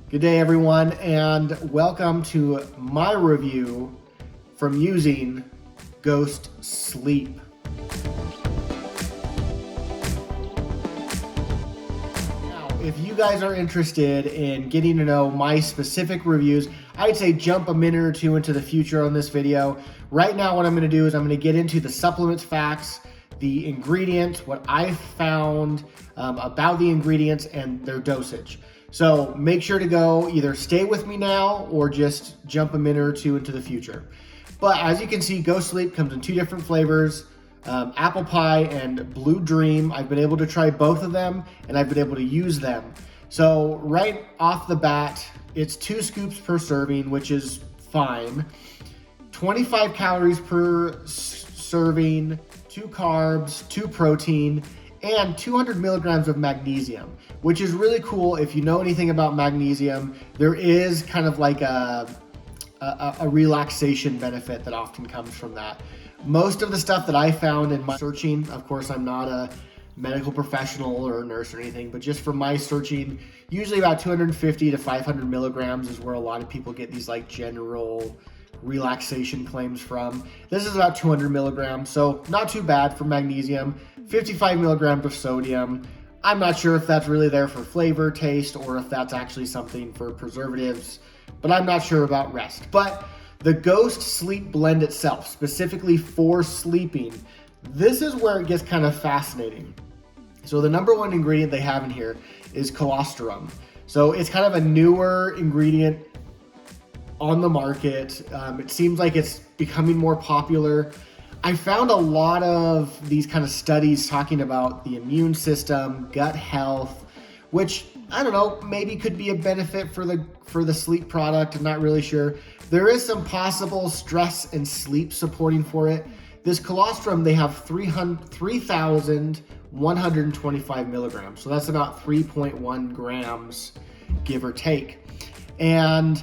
Good day, everyone, and welcome to my review from using Ghost Sleep. Now, if you guys are interested in getting to know my specific reviews, I'd say jump a minute or two into the future on this video. Right now, what I'm going to do is I'm going to get into the supplements facts, the ingredients, what I found about the ingredients and their dosage. So make sure to go either stay with me now or just jump a minute or two into the future. But as you can see, Ghost Sleep comes in two different flavors, apple pie and blue dream. I've been able to try both of them and I've been able to use them. So right off the bat, it's 2 scoops per serving, which is fine. 25 calories per serving, 2 carbs, 2 protein, and 200 milligrams of magnesium, which is really cool. If you know anything about magnesium, there is kind of like a relaxation benefit that often comes from that. Most of the stuff that I found in my searching, of course, I'm not a medical professional or a nurse or anything, but just from my searching, usually about 250 to 500 milligrams is where a lot of people get these like general relaxation claims from. This is about 200 milligrams, so not too bad for magnesium. 55 milligrams of sodium. I'm not sure if that's really there for flavor, taste, or if that's actually something for preservatives, but I'm not sure about rest. But the Ghost Sleep blend itself, specifically for sleeping, this is where it gets kind of fascinating. So the number one ingredient they have in here is colostrum. So it's kind of a newer ingredient on the market. It seems like it's becoming more popular. I found a lot of these kind of studies talking about the immune system, gut health, which I don't know, maybe could be a benefit for the sleep product. I'm not really sure. There is some possible stress and sleep supporting for it. This colostrum, they have 3,125 milligrams. So that's about 3.1 grams, give or take. And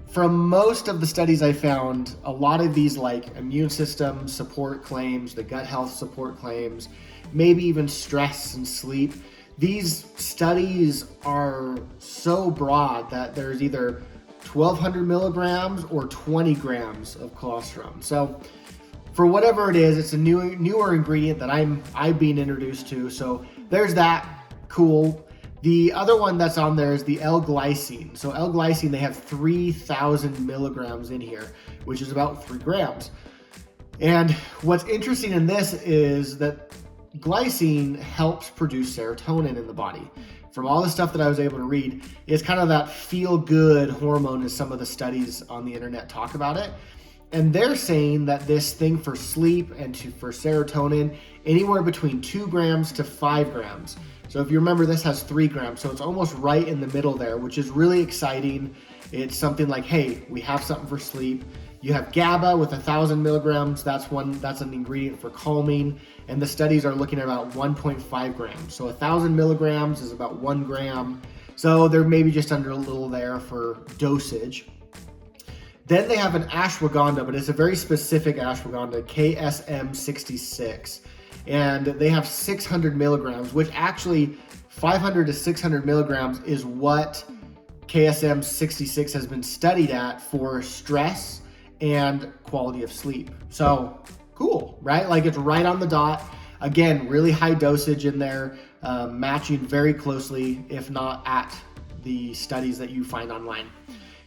from most of the studies I found, a lot of these like immune system support claims, the gut health support claims, maybe even stress and sleep, these studies are so broad that there's either 1,200 milligrams or 20 grams of colostrum. So for whatever it is, it's a newer ingredient that I've been introduced to. So there's that, cool. The other one that's on there is the L-glycine. So L-glycine, they have 3,000 milligrams in here, which is about 3 grams. And what's interesting in this is that glycine helps produce serotonin in the body. From all the stuff that I was able to read, it's kind of that feel-good hormone, as some of the studies on the internet talk about it. And they're saying that this thing for sleep and for serotonin, anywhere between 2 grams to 5 grams. So if you remember, this has 3 grams, so it's almost right in the middle there, which is really exciting. It's something like, hey, we have something for sleep. You have GABA with 1,000 milligrams. That's an ingredient for calming, and the studies are looking at about 1.5 grams. So 1,000 milligrams is about 1 gram. So they're maybe just under a little there for dosage. Then they have an ashwagandha, but it's a very specific ashwagandha, KSM66. And they have 600 milligrams, which actually 500 to 600 milligrams is what KSM66 has been studied at for stress and quality of sleep. So cool, right? Like it's right on the dot. Again, really high dosage in there, matching very closely, if not at the studies that you find online.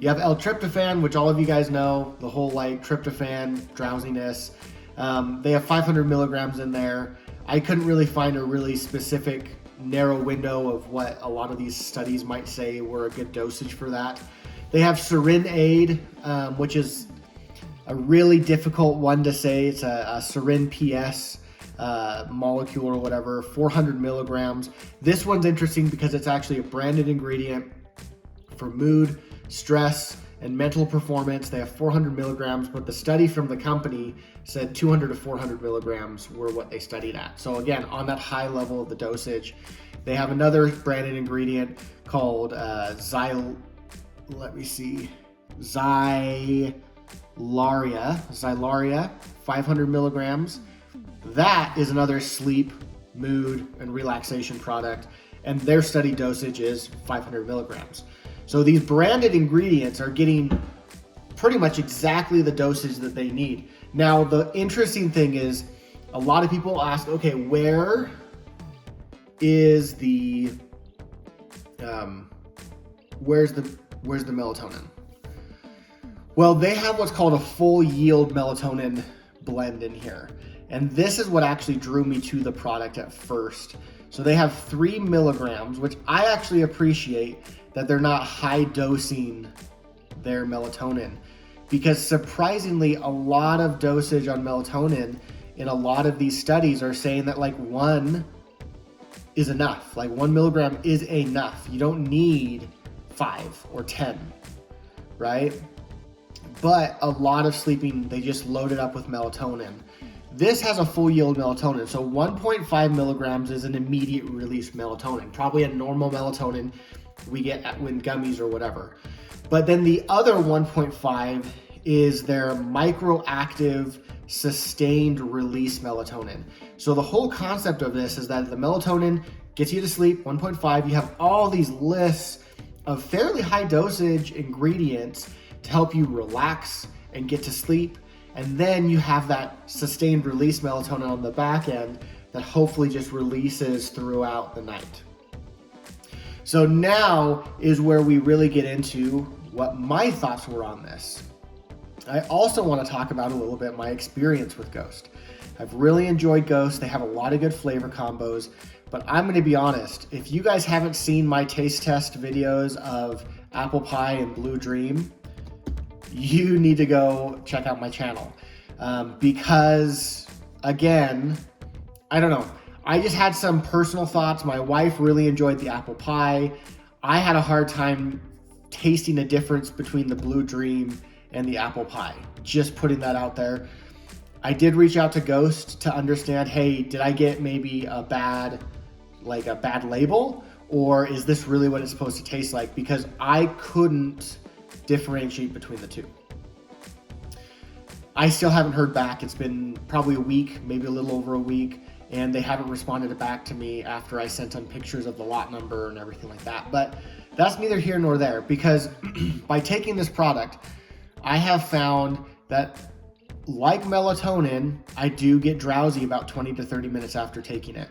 You have L-tryptophan, which all of you guys know, the whole like tryptophan, drowsiness. They have 500 milligrams in there. I couldn't really find a really specific narrow window of what a lot of these studies might say were a good dosage for that. They have Serinade, which is a really difficult one to say. It's a Serin PS molecule or whatever, 400 milligrams. This one's interesting because it's actually a branded ingredient for mood, stress, and mental performance. They have 400 milligrams, but the study from the company said 200 to 400 milligrams were what they studied at. So again, on that high level of the dosage. They have another branded ingredient called Zylaria, 500 milligrams. That is another sleep, mood, and relaxation product, and their study dosage is 500 milligrams. So these branded ingredients are getting pretty much exactly the dosage that they need. Now, the interesting thing is a lot of people ask, okay, where is the where's the melatonin? Well, they have what's called a full yield melatonin blend in here. And this is what actually drew me to the product at first. So they have 3 milligrams, which I actually appreciate that they're not high dosing their melatonin, because surprisingly, a lot of dosage on melatonin in a lot of these studies are saying that like 1 is enough. Like 1 milligram is enough. You don't need 5 or 10, right? But a lot of sleeping, they just load it up with melatonin. This has a full yield melatonin. So 1.5 milligrams is an immediate release melatonin, probably a normal melatonin we get when gummies or whatever. But then the other 1.5 is their microactive sustained release melatonin. So the whole concept of this is that the melatonin gets you to sleep, 1.5, you have all these lists of fairly high dosage ingredients to help you relax and get to sleep. And then you have that sustained release melatonin on the back end that hopefully just releases throughout the night. So now is where we really get into what my thoughts were on this. I also want to talk about a little bit my experience with Ghost. I've really enjoyed Ghost. They have a lot of good flavor combos, but I'm going to be honest, if you guys haven't seen my taste test videos of Apple Pie and Blue Dream, you need to go check out my channel. Because again, I don't know. I just had some personal thoughts. My wife really enjoyed the apple pie. I had a hard time tasting the difference between the Blue Dream and the apple pie. Just putting that out there. I did reach out to Ghost to understand, hey, did I get maybe a bad label? Or is this really what it's supposed to taste like? Because I couldn't differentiate between the two. I still haven't heard back. It's been probably a week, maybe a little over a week, and they haven't responded back to me after I sent them pictures of the lot number and everything like that. But that's neither here nor there, because by taking this product, I have found that like melatonin, I do get drowsy about 20 to 30 minutes after taking it.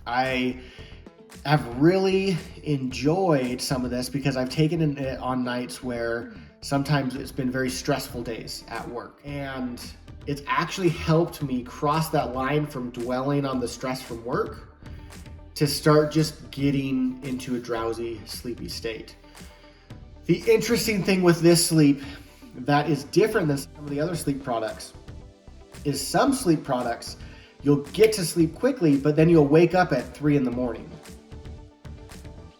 I have really enjoyed some of this because I've taken it on nights where sometimes it's been very stressful days at work, and it's actually helped me cross that line from dwelling on the stress from work to start just getting into a drowsy, sleepy state. The interesting thing with this sleep that is different than some of the other sleep products is some sleep products, you'll get to sleep quickly, but then you'll wake up at 3 in the morning.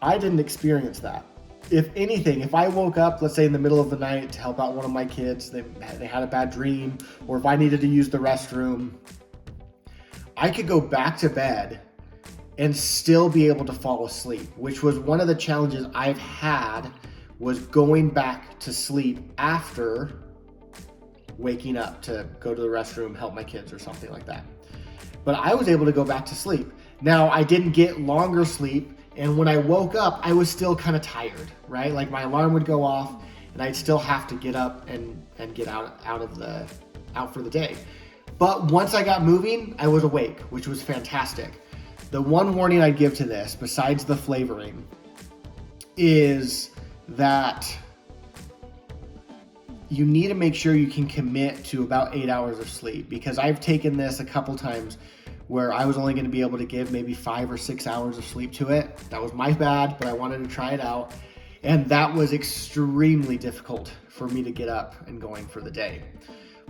I didn't experience that. If anything, if I woke up, let's say in the middle of the night to help out one of my kids, they had a bad dream, or if I needed to use the restroom, I could go back to bed and still be able to fall asleep, which was one of the challenges I've had, was going back to sleep after waking up to go to the restroom, help my kids or something like that. But I was able to go back to sleep. Now, I didn't get longer sleep, and when I woke up, I was still kind of tired, right? Like my alarm would go off and I'd still have to get up and get out for the day. But once I got moving, I was awake, which was fantastic. The one warning I'd give to this, besides the flavoring, is that you need to make sure you can commit to about 8 hours of sleep, because I've taken this a couple times where I was only going to be able to give maybe 5 or 6 hours of sleep to it. That was my bad, but I wanted to try it out. And that was extremely difficult for me to get up and going for the day.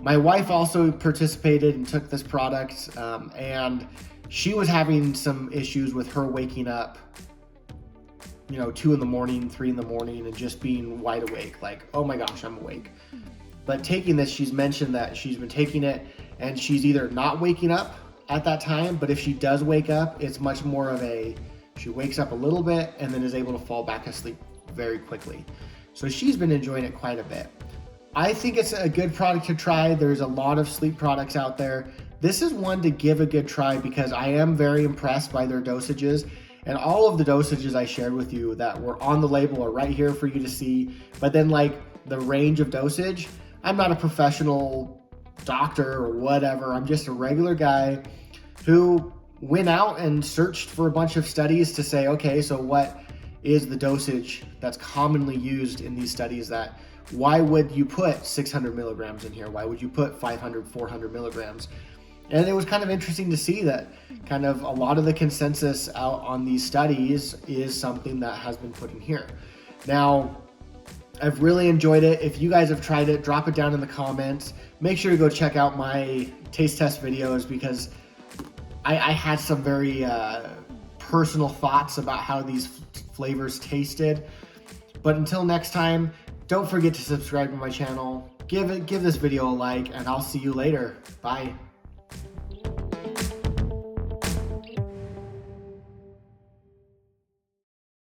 My wife also participated and took this product, and she was having some issues with her waking up, 2 in the morning, 3 in the morning, and just being wide awake, like, oh my gosh, I'm awake. But taking this, she's mentioned that she's been taking it and she's either not waking up at that time, but if she does wake up, it's much more of she wakes up a little bit and then is able to fall back asleep very quickly. So she's been enjoying it quite a bit. I think it's a good product to try. There's a lot of sleep products out there. This is one to give a good try because I am very impressed by their dosages. And all of the dosages I shared with you that were on the label are right here for you to see. But then like the range of dosage, I'm not a professional doctor or whatever. I'm just a regular guy who went out and searched for a bunch of studies to say, okay, so what is the dosage that's commonly used in these studies? That why would you put 600 milligrams in here? Why would you put 500, 400 milligrams? And it was kind of interesting to see that kind of a lot of the consensus out on these studies is something that has been put in here. Now, I've really enjoyed it. If you guys have tried it, drop it down in the comments. Make sure to go check out my taste test videos, because I had some very personal thoughts about how these flavors tasted. But until next time, don't forget to subscribe to my channel. Give this video a like, and I'll see you later. Bye.